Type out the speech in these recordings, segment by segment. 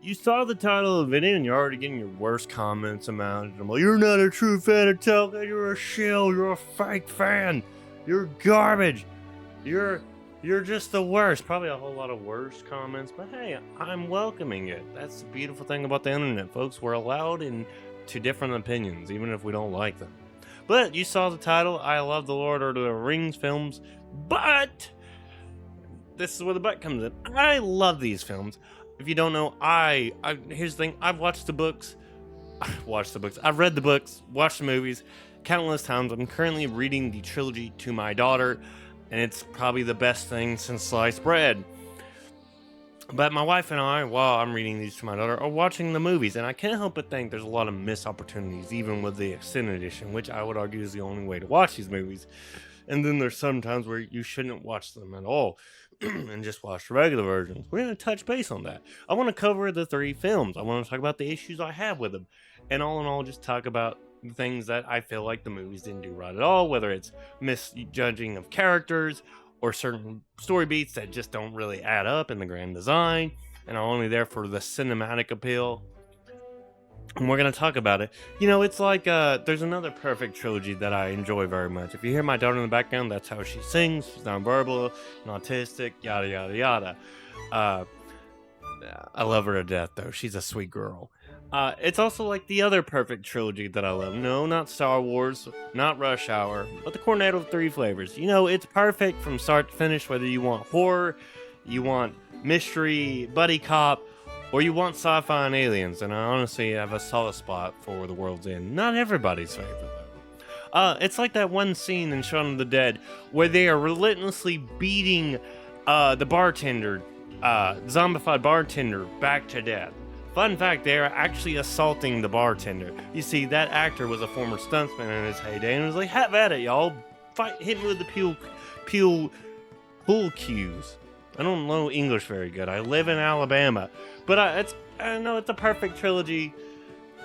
You saw the title of the video and you're already getting your worst comments about it. I'm like, you're not a true fan of Tolkien, you're a shill, you're a fake fan, you're garbage, you're just the worst. Probably a whole lot of worse comments, but hey, I'm welcoming it. That's the beautiful thing about the internet, folks. We're allowed into different opinions, even if we don't like them. But you saw the title. I love the Lord of the Rings films, but this is where the but comes in. I love these films. If you don't know, here's the thing. I've watched the books. I've read the books, watched the movies countless times. I'm currently reading the trilogy to my daughter, and it's probably the best thing since sliced bread. But my wife and I, while I'm reading these to my daughter, are watching the movies, and I can't help but think there's a lot of missed opportunities, even with the extended edition, which I would argue is the only way to watch these movies. And then there's some times where you shouldn't watch them at all and just watch the regular versions. We're going to touch base on that. I want to cover the 3 films. I want to talk about the issues I have with them. And all in all, just talk about the things that I feel like the movies didn't do right at all, whether it's misjudging of characters or certain story beats that just don't really add up in the grand design and are only there for the cinematic appeal. And we're going to talk about it. You know, it's like there's another perfect trilogy that I enjoy very much. If you hear my daughter in the background, that's how she sings. She's nonverbal and autistic, yada, yada, yada. I love her to death, though. She's a sweet girl. It's also like the other perfect trilogy that I love. No, not Star Wars, not Rush Hour, but the Cornetto of 3 Flavors. You know, it's perfect from start to finish, whether you want horror, you want mystery, buddy cop, or you want sci-fi and aliens, and I honestly have a soft spot for The World's End. Not everybody's favorite, though. It's like that one scene in Shaun of the Dead where they are relentlessly beating the bartender, zombified bartender, back to death. Fun fact, they are actually assaulting the bartender. You see, that actor was a former stuntsman in his heyday, and was like, have at it, y'all. Hit me with the pool cues. I don't know English very good. I live in Alabama. But I know it's a perfect trilogy,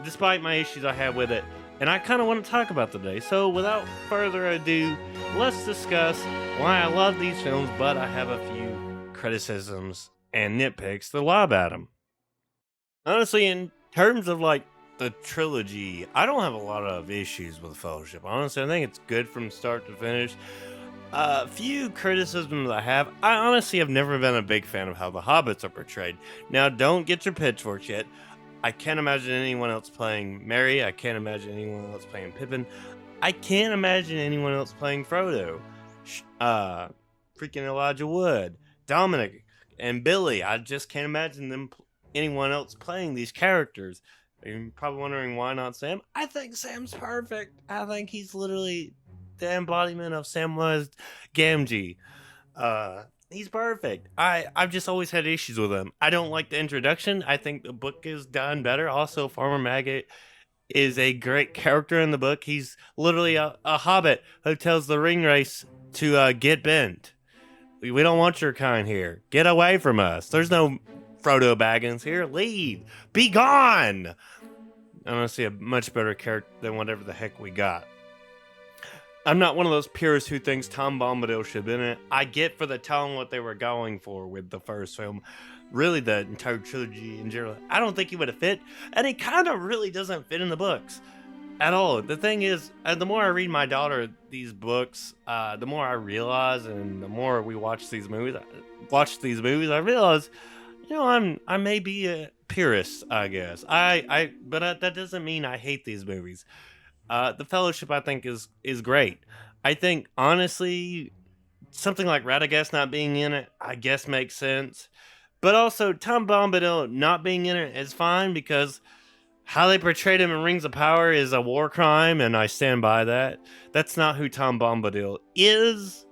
despite my issues I have with it. And I kind of want to talk about today. So without further ado, let's discuss why I love these films, but I have a few criticisms and nitpicks to lob at them. Honestly, in terms of like the trilogy, I don't have a lot of issues with Fellowship. Honestly, I think it's good from start to finish. A few criticisms I have. I honestly have never been a big fan of how the hobbits are portrayed. Now, don't get your pitchforks yet. I can't imagine anyone else playing Merry. I can't imagine anyone else playing Pippin. I can't imagine anyone else playing Frodo. Freaking Elijah Wood, Dominic, and Billy. I just can't imagine anyone else playing these characters. You're probably wondering why not Sam. I think Sam's perfect. I think he's literally the embodiment of Samwise Gamgee. He's perfect. I've just always had issues with him. I don't like the introduction. I think the book is done better. Also, Farmer Maggot is a great character in the book. He's literally a hobbit who tells the ring race to get bent. We don't want your kind here. Get away from us. There's no Frodo Baggins here. Leave. Be gone. I want to see a much better character than whatever the heck we got. I'm not one of those purists who thinks Tom Bombadil should have been in it. I get for the tone what they were going for with the first film. Really, the entire trilogy in general. I don't think he would have fit. And he kind of really doesn't fit in the books at all. The thing is, the more I read my daughter these books, the more I realize, and the more we watch these movies, I realize, you know, I may be a purist, I guess. But that doesn't mean I hate these movies. The Fellowship, I think, is great. I think, honestly, something like Radagast not being in it, I guess makes sense. But also, Tom Bombadil not being in it is fine, because how they portrayed him in Rings of Power is a war crime, and I stand by that. That's not who Tom Bombadil is.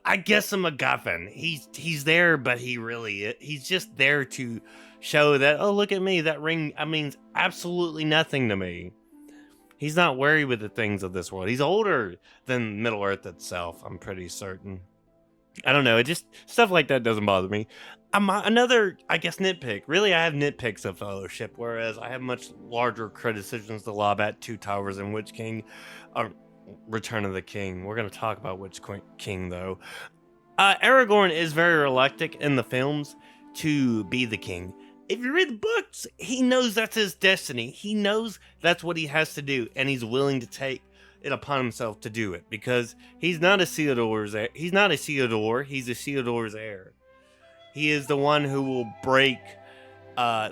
I guess, a MacGuffin. He's there, but he's just there to show that, oh, look at me, that ring means absolutely nothing to me. He's not worried with the things of this world. He's older than Middle Earth itself, I'm pretty certain. I don't know. It just, stuff like that doesn't bother me. Another, I guess, nitpick. Really, I have nitpicks of Fellowship, whereas I have much larger criticisms to lob at Two Towers and Witch King, Return of the King. We're going to talk about Witch King, though. Aragorn is very reluctant in the films to be the king. If you read the books, he knows that's his destiny. He knows that's what he has to do, and he's willing to take it upon himself to do it because he's not a Theodore's heir. He's not a Theodore. He's a Theodore's heir. He is the one who will uh,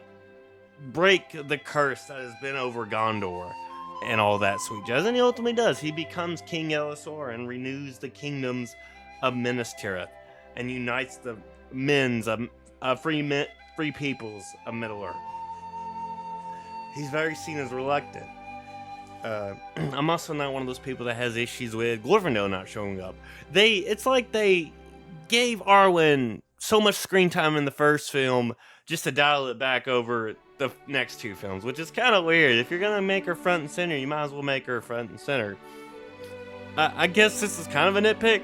break the curse that has been over Gondor and all that sweet jazz. And he ultimately does. He becomes King Elisor and renews the kingdoms of Minas Tirith and unites the free peoples of Middle Earth. He's very seen as reluctant. I'm also not one of those people that has issues with Glorfindel not showing up. It's like they gave Arwen so much screen time in the first film just to dial it back over the next two films, which is kind of weird. If you're gonna make her front and center, you might as well make her front and center. I guess this is kind of a nitpick.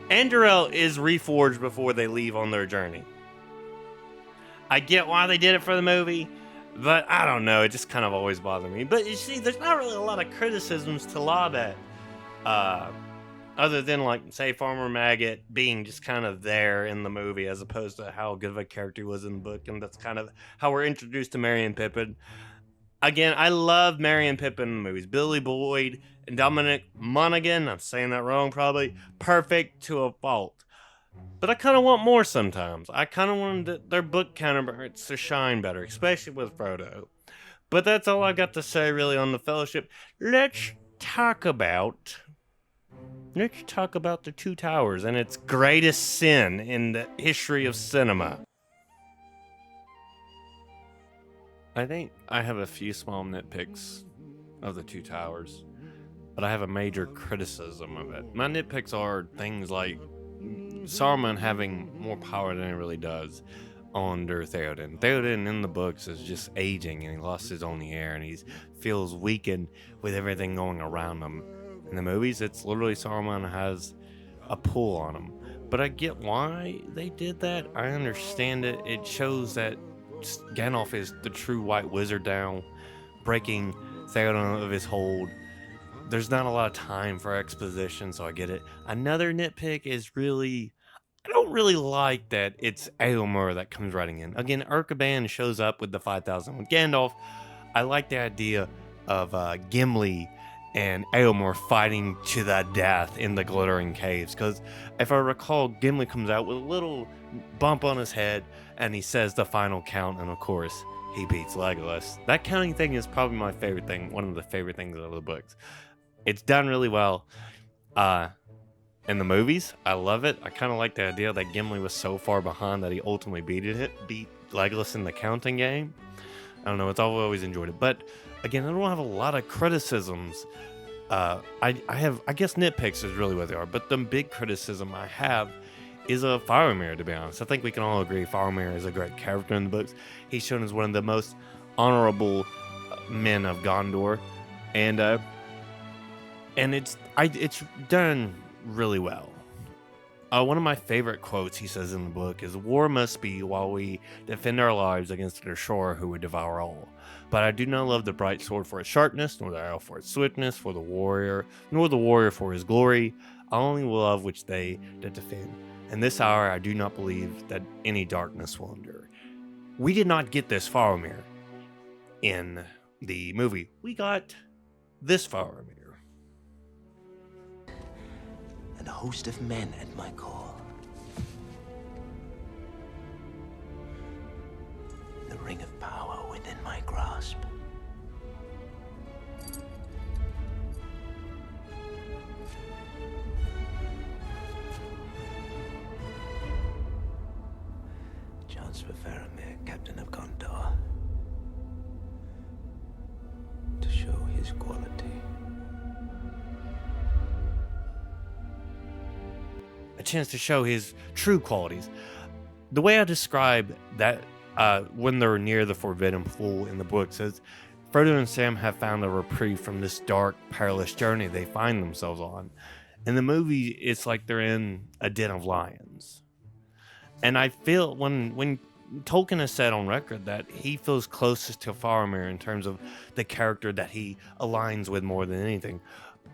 Andorel is reforged before they leave on their journey. I get why they did it for the movie, but I don't know. It just kind of always bothered me. But you see, there's not really a lot of criticisms to lob at, other than, like, say, Farmer Maggot being just kind of there in the movie as opposed to how good of a character he was in the book. And that's kind of how we're introduced to Merry and Pippin. Again, I love Merry and Pippin in the movies. Billy Boyd and Dominic Monaghan, I'm saying that wrong probably, perfect to a fault. But I kind of want more sometimes. I kind of want their book counterparts to shine better, especially with Frodo. But that's all I got to say really on the Fellowship. Let's talk about the Two Towers and its greatest sin in the history of cinema. I think I have a few small nitpicks of the Two Towers, but I have a major criticism of it. My nitpicks are things like Saruman having more power than he really does under Theoden. Theoden in the books is just aging and he lost his only heir and he feels weakened with everything going around him. In the movies, it's literally Saruman has a pull on him. But I get why they did that. I understand it. It shows that Gandalf is the true white wizard now, breaking Theoden of his hold. There's not a lot of time for exposition, so I get it. Another nitpick is I don't really like that it's Eomer that comes riding in. Again, Erkaban shows up with the 5,000 with Gandalf. I like the idea of Gimli and Eomer fighting to the death in the Glittering Caves, because if I recall, Gimli comes out with a little bump on his head and he says the final count, and of course he beats Legolas. That counting thing is probably my favorite thing, one of the favorite things out of the books. It's done really well in the movies. I love it. I kind of like the idea that Gimli was so far behind that he ultimately beat Legolas in the counting game. I don't know, I've always enjoyed it. But again, I don't have a lot of criticisms. I guess nitpicks is really what they are. But the big criticism I have is Faramir, to be honest. I think we can all agree Faramir is a great character in the books. He's shown as one of the most honorable men of Gondor. And it's done really well. One of my favorite quotes he says in the book is, "War must be while we defend our lives against the Ashura who would devour all. But I do not love the bright sword for its sharpness, nor the arrow for its swiftness, for the warrior, nor the warrior for his glory. I only love which they that defend. In this hour I do not believe that any darkness will endure." We did not get this Faramir in the movie. We got this Faramir. And a host of men at my call. The ring of power within my grasp. Chance for Faramir, Captain of Gondor, to show his quality. A chance to show his true qualities. The way I describe that when they're near the Forbidden Pool in the book says, Frodo and Sam have found a reprieve from this dark, perilous journey they find themselves on. In the movie, it's like they're in a den of lions. And I feel when Tolkien has said on record that he feels closest to Faramir in terms of the character that he aligns with more than anything.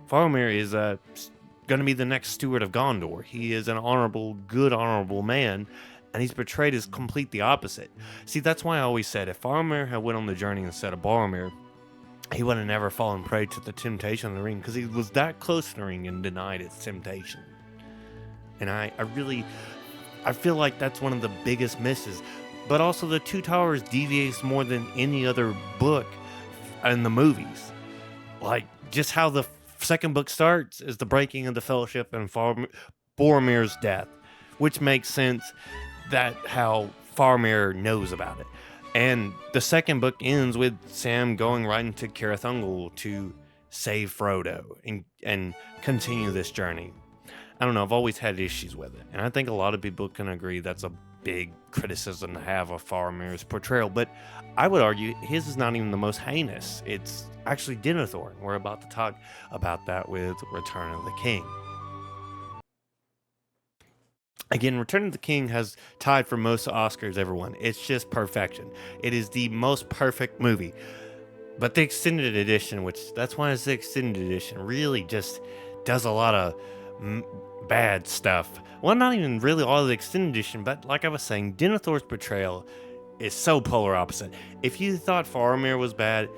Faramir is going to be the next steward of Gondor. He is an honorable man, and he's portrayed as complete the opposite. See, that's why I always said if Faramir had went on the journey instead of Boromir, he would have never fallen prey to the temptation of the ring, because he was that close to the ring and denied its temptation. And I feel like that's one of the biggest misses. But also, the Two Towers deviates more than any other book in the movies. Like, just how the second book starts is the breaking of the Fellowship and Boromir's death, which makes sense that how Faramir knows about it. And the second book ends with Sam going right into Cirith Ungol to save Frodo and continue this journey. I don't know, I've always had issues with it, and I think a lot of people can agree that's a big criticism to have of Faramir's portrayal, but I would argue his is not even the most heinous. It's actually Denethor. We're about to talk about that with Return of the King. Again, Return of the King has tied for most Oscars ever won. It's just perfection. It is the most perfect movie. But the extended edition, which that's why it's the extended edition, really just does a lot of bad stuff. Well, not even really all of the extended edition, but like I was saying, Denethor's portrayal is so polar opposite. If you thought Faramir was bad,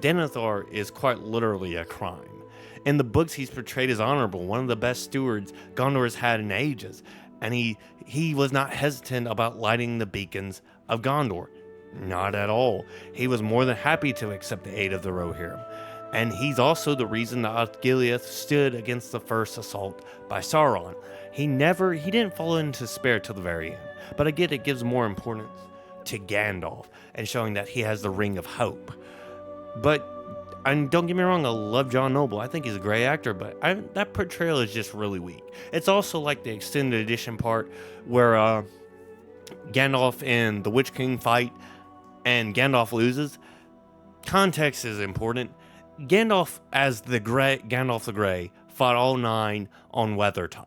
Denethor is quite literally a crime. In the books, he's portrayed as honorable, one of the best stewards Gondor has had in ages, and he was not hesitant about lighting the beacons of Gondor. Not at all. He was more than happy to accept the aid of the Rohirrim. And he's also the reason that Osgiliath stood against the first assault by Sauron. He didn't fall into despair till the very end. But again, it gives more importance to Gandalf and showing that he has the Ring of Hope. And don't get me wrong, I love John Noble. I think he's a great actor, but that portrayal is just really weak. It's also like the extended edition part where Gandalf and the Witch King fight and Gandalf loses. Context is important. Gandalf the Grey fought all 9 on Weathertop.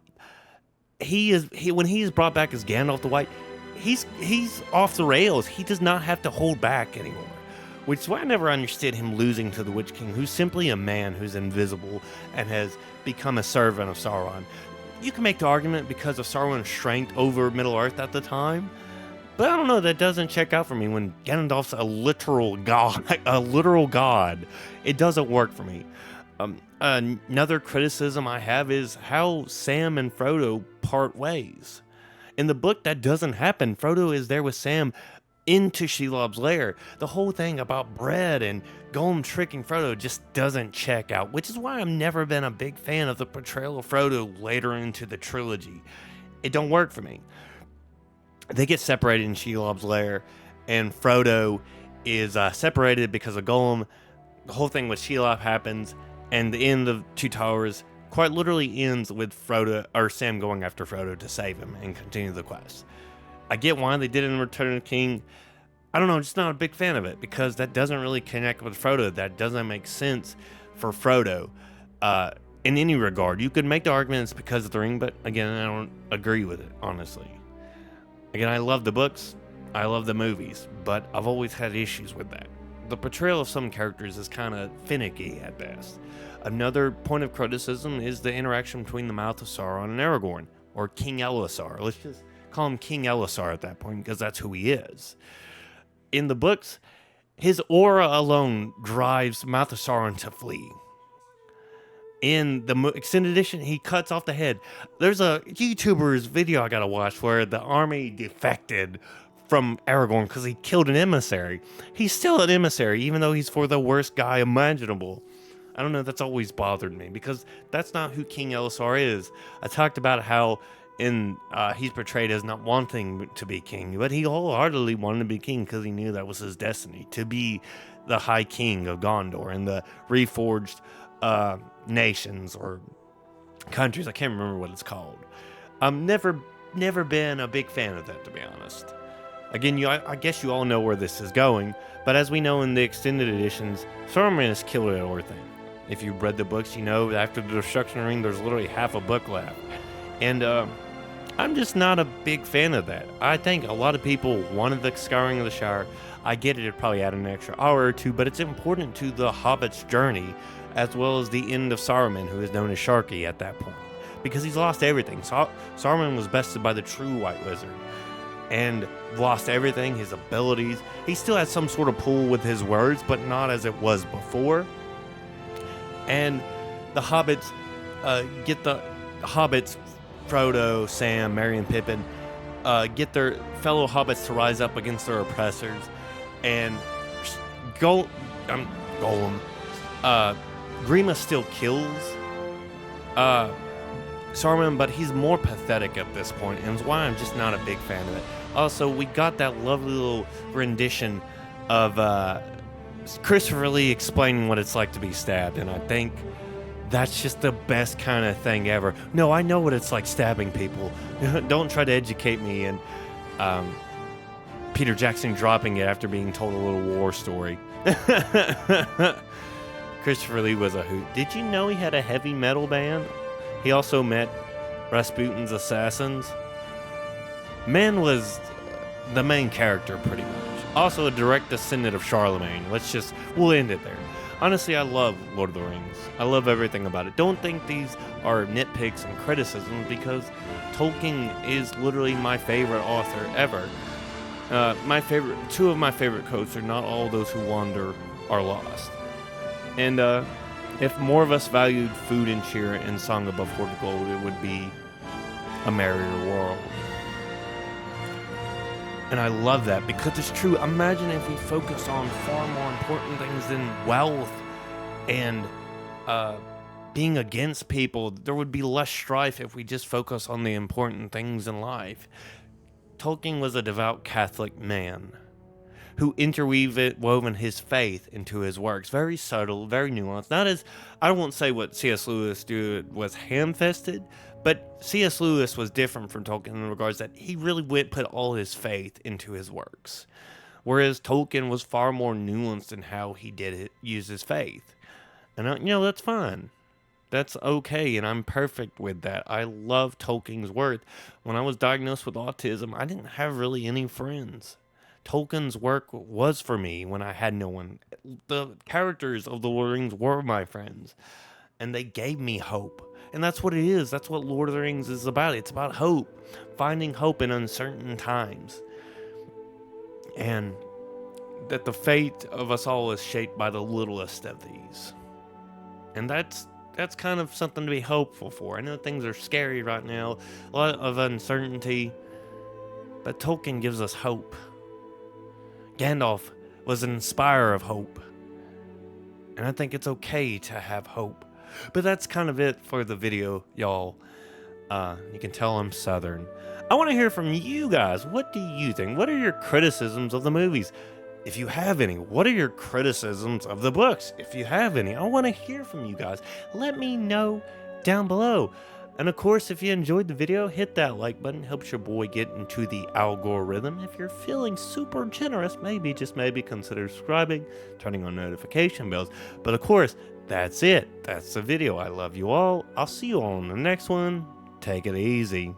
When he's brought back as Gandalf the White, he's off the rails. He does not have to hold back anymore. Which is why I never understood him losing to the Witch King, who's simply a man who's invisible and has become a servant of Sauron. You can make the argument because of Sauron's strength over Middle-earth at the time, but I don't know, that doesn't check out for me when Gandalf's a literal god. It doesn't work for me. Another criticism I have is how Sam and Frodo part ways. In the book, that doesn't happen. Frodo is there with Sam into Shelob's lair. The whole thing about bread and Gollum tricking Frodo just doesn't check out, which is why I've never been a big fan of the portrayal of Frodo later into the trilogy. It don't work for me. They get separated in Shelob's lair, and Frodo is separated because of Gollum. The whole thing with Shelob happens, and the end of Two Towers quite literally ends with Sam going after Frodo to save him and continue the quest. I get why they did it in Return of the King. I don't know, I'm just not a big fan of it because that doesn't really connect with Frodo. That doesn't make sense for Frodo in any regard. You could make the argument it's because of the ring, but again, I don't agree with it, honestly. Again, I love the books, I love the movies, but I've always had issues with that. The portrayal of some characters is kind of finicky at best. Another point of criticism is the interaction between the mouth of Sauron and Aragorn, or King Elessar. Let's just call him King Elessar at that point, because that's who he is. In the books, his aura alone drives Mouth of Sauron to flee. In the extended edition, he cuts off the head. There's a YouTuber's video I gotta watch where the army defected from Aragorn because he killed an emissary. He's still an emissary, even though he's for the worst guy imaginable. I don't know, that's always bothered me, because that's not who King Elessar is. I talked about how he's portrayed as not wanting to be king, but he wholeheartedly wanted to be king because he knew that was his destiny, to be the High King of Gondor and the reforged nations or countries. I can't remember what it's called. Never been a big fan of that, to be honest. Again, I guess you all know where this is going, but as we know in the extended editions, Saruman has killed everything. If you've read the books, you know that after the Destruction of the Ring, there's literally half a book left. And I'm just not a big fan of that. I think a lot of people wanted the Scouring of the Shire. I get it probably add an extra hour or two, but it's important to the Hobbit's journey, as well as the end of Saruman, who is known as Sharky at that point, because he's lost everything. Saruman was bested by the true White Wizard. and lost everything, his abilities. He still has some sort of pull with his words, but not as it was before. And the hobbits Frodo, Sam, Merry, and Pippin get their fellow hobbits to rise up against their oppressors. And Gollum, Grima still kills Saruman, but he's more pathetic at this point, and it's why I'm just not a big fan of it. Also, we got that lovely little rendition of Christopher Lee explaining what it's like to be stabbed, and I think that's just the best kind of thing ever. No, I know what it's like stabbing people. Don't try to educate me. And Peter Jackson dropping it after being told a little war story. Christopher Lee was a hoot. Did you know he had a heavy metal band? He also met Rasputin's assassins. Man was the main character, pretty much. Also a direct descendant of Charlemagne. We'll end it there. Honestly, I love Lord of the Rings. I love everything about it. Don't think these are nitpicks and criticisms, because Tolkien is literally my favorite author ever. Two of my favorite quotes are, "Not all those who wander are lost." And if more of us valued food and cheer and Song Above Hoarded Gold, it would be a merrier world. And I love that, because it's true. Imagine if we focus on far more important things than wealth and being against people. There would be less strife if we just focus on the important things in life. Tolkien was a devout Catholic man who interwoven his faith into his works. Very subtle, very nuanced. I won't say what C.S. Lewis did was ham-fisted, but C.S. Lewis was different from Tolkien in regards that he really put all his faith into his works. Whereas Tolkien was far more nuanced in how he use his faith. And, that's fine. That's okay, and I'm perfect with that. I love Tolkien's work. When I was diagnosed with autism, I didn't have really any friends. Tolkien's work was for me when I had no one. The characters of the Lord of the Rings were my friends, and they gave me hope. And that's what it is. That's what Lord of the Rings is about. It's about hope, finding hope in uncertain times. And that the fate of us all is shaped by the littlest of these. And that's kind of something to be hopeful for. I know things are scary right now, a lot of uncertainty, but Tolkien gives us hope. Gandalf was an inspirer of hope. And I think it's okay to have hope. But that's kind of it for the video, y'all. You can tell I'm Southern. I want to hear from you guys. What do you think? What are your criticisms of the movies? If you have any, what are your criticisms of the books? If you have any, I want to hear from you guys. Let me know down below. And of course, if you enjoyed the video, hit that like button. Helps your boy get into the algorithm. If you're feeling super generous, maybe, just maybe, consider subscribing, turning on notification bells. But of course, that's it. That's the video. I love you all. I'll see you all in the next one. Take it easy.